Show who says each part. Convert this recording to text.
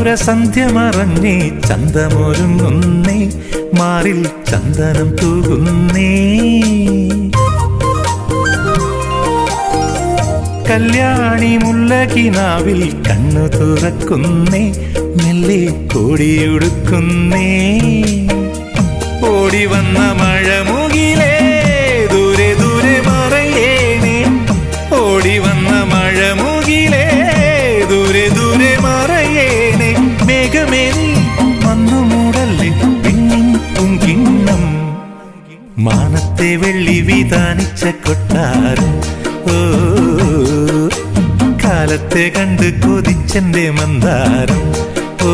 Speaker 1: മധുരസന്ധ്യ മറഞ്ഞേ ചന്തമൊരുങ്ങുന്നേ മാറിൽ ചന്ദനം തൂകുന്നേ കല്യാണി മുല്ലകിനാവിൽ കണ്ണു തുറക്കുന്നേ മെല്ലെ കോടിയുടുക്കുന്നേ ഓടി വന്ന മഴമുകിലേ ദൂരെ ദൂരെ മറയേണേ ഓടി വന്ന മഴമുകിലേ ദൂരെ ദൂരെ മറയേണേ മേഘമേ നീ വന്നു മൂടല്ലേ പിന്നിൻ പൂങ്കിണ്ണം മാനത്തെ വെള്ളി വിതാനിച്ച കൊട്ടാരം ഓ കാലത്തെ കണ്ട് കൊതിച്ചെന്റെ മന്ദാരം ഓ